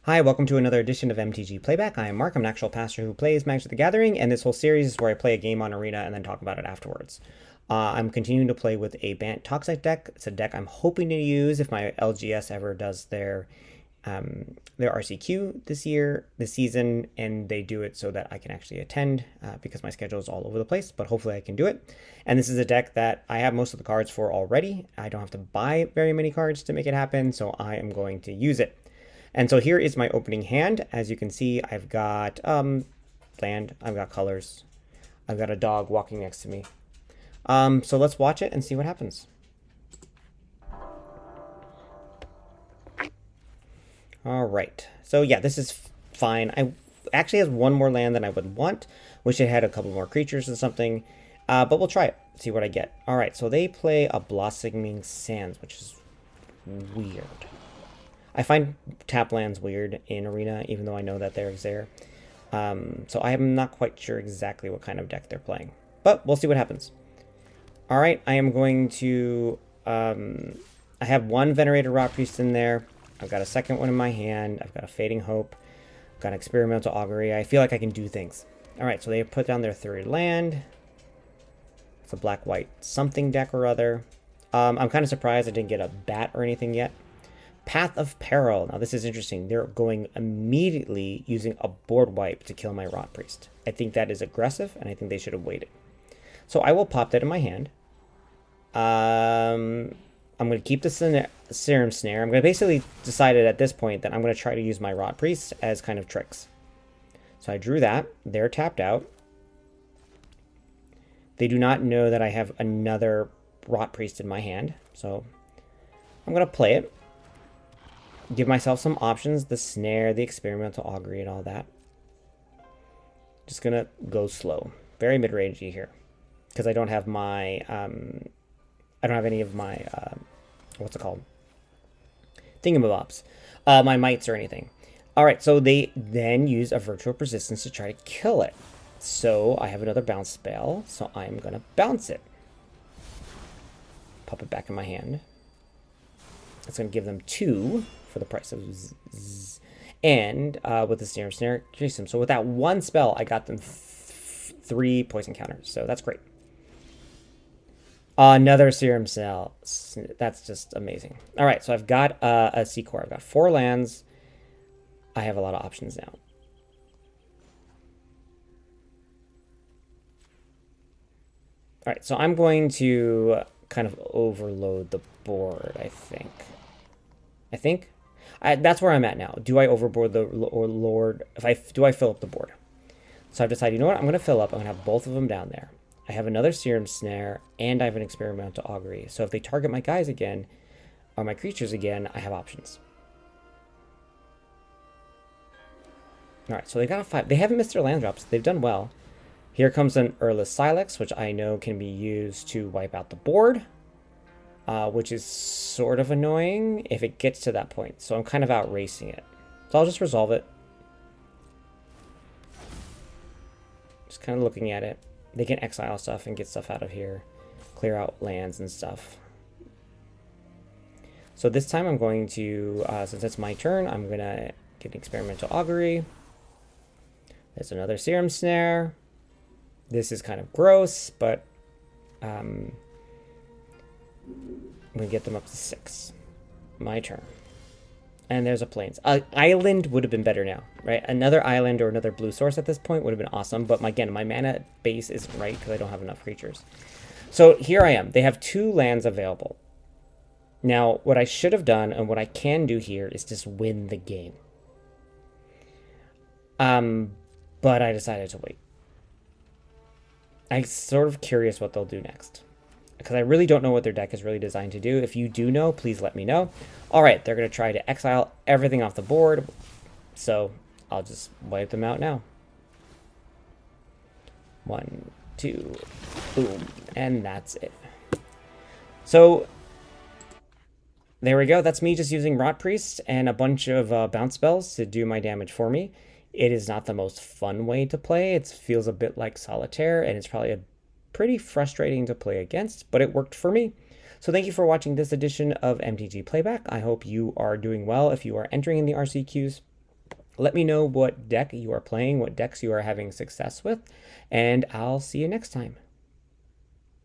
Hi, welcome to another edition of MTG Playback. I am Mark. I'm an actual pastor who plays Magic the Gathering, and this whole series is where I play a game on Arena and then talk about it afterwards. I'm continuing to play with a BANT Toxic deck. It's a deck I'm hoping to use if my LGS ever does their RCQ this season, and they do it so that I can actually attend because my schedule is all over the place, but hopefully I can do it. And this is a deck that I have most of the cards for already. I don't have to buy very many cards to make it happen, so I am going to use it. And so here is my opening hand. As you can see, I've got land, I've got colors, I've got a dog walking next to me. So let's watch it and see what happens. All right. So yeah, this is fine. I actually has one more land than I would want. Wish it had a couple more creatures or something. But we'll try it. See what I get. All right. So they play a Blossoming Sands, which is weird. I find tap lands weird in Arena, even though I know that they're there. So I am not quite sure exactly what kind of deck they're playing. But we'll see what happens. All right, I am going to... I have one Venerated Rotpriest in there. I've got a second one in my hand. I've got a Fading Hope. I've got Experimental Augury. I feel like I can do things. All right, so they put down their third land. It's a black-white something deck or other. I'm kind of surprised I didn't get a bat or anything yet. Path of Peril. Now this is interesting. They're going immediately using a board wipe to kill my Rotpriest. I think that is aggressive, and I think they should have waited. So I will pop that in my hand. I'm going to keep the Serum Snare. I'm going to basically decided at this point that I'm going to try to use my Rotpriest as kind of tricks. So I drew that. They're tapped out. They do not know that I have another Rotpriest in my hand. So I'm going to play it. Give myself some options, the Snare, the Experimental Augury, and all that. Just going to go slow. Very mid-rangey here. Because I don't have my... I don't have any of my... what's it called? Thingamabobs. My mites or anything. Alright, so they then use a Virtual Persistence to try to kill it. So I have another bounce spell, so I'm going to bounce it. Pop it back in my hand. It's going to give them 2 for the price of Z. And with the Serum Snare, chase them. So with that one spell, I got them 3 poison counters. So that's great. Another Serum Snare. That's just amazing. All right, so I've got a Seedcore. I've got 4 lands. I have a lot of options now. All right, so I'm going to kind of overload the board, I think. That's where I'm at now. Do I overboard the Lord? Do I fill up the board? So I've decided, you know what? I'm going to fill up. I'm going to have both of them down there. I have another Serum Snare, and I have an Experimental Augury. So if they target my guys again, or my creatures again, I have options. All right, so they got a 5. They haven't missed their land drops. They've done well. Here comes an Urless Silex, which I know can be used to wipe out the board. Which is sort of annoying if it gets to that point. So I'm kind of out racing it. So I'll just resolve it. Just kind of looking at it. They can exile stuff and get stuff out of here. Clear out lands and stuff. So this time I'm going to, since it's my turn, I'm going to get an Experimental Augury. There's another Serum Snare. This is kind of gross, but... I'm going to get them up to 6. My turn. And there's a Plains. Island would have been better now, right? Another island or another blue source at this point would have been awesome. But again, my mana base isn't right because I don't have enough creatures. So here I am. They have 2 lands available. Now, what I should have done and what I can do here is just win the game. But I decided to wait. I'm sort of curious what they'll do next, because I really don't know what their deck is really designed to do. If you do know, please let me know. All right, they're going to try to exile everything off the board, so I'll just wipe them out now. 1, 2, boom, and that's it. So there we go. That's me just using Rotpriest and a bunch of bounce spells to do my damage for me. It is not the most fun way to play. It feels a bit like Solitaire, and it's probably pretty frustrating to play against, but it worked for me. So thank you for watching this edition of MTG Playback. I hope you are doing well if you are entering in the RCQs. Let me know what deck you are playing, what decks you are having success with, and I'll see you next time.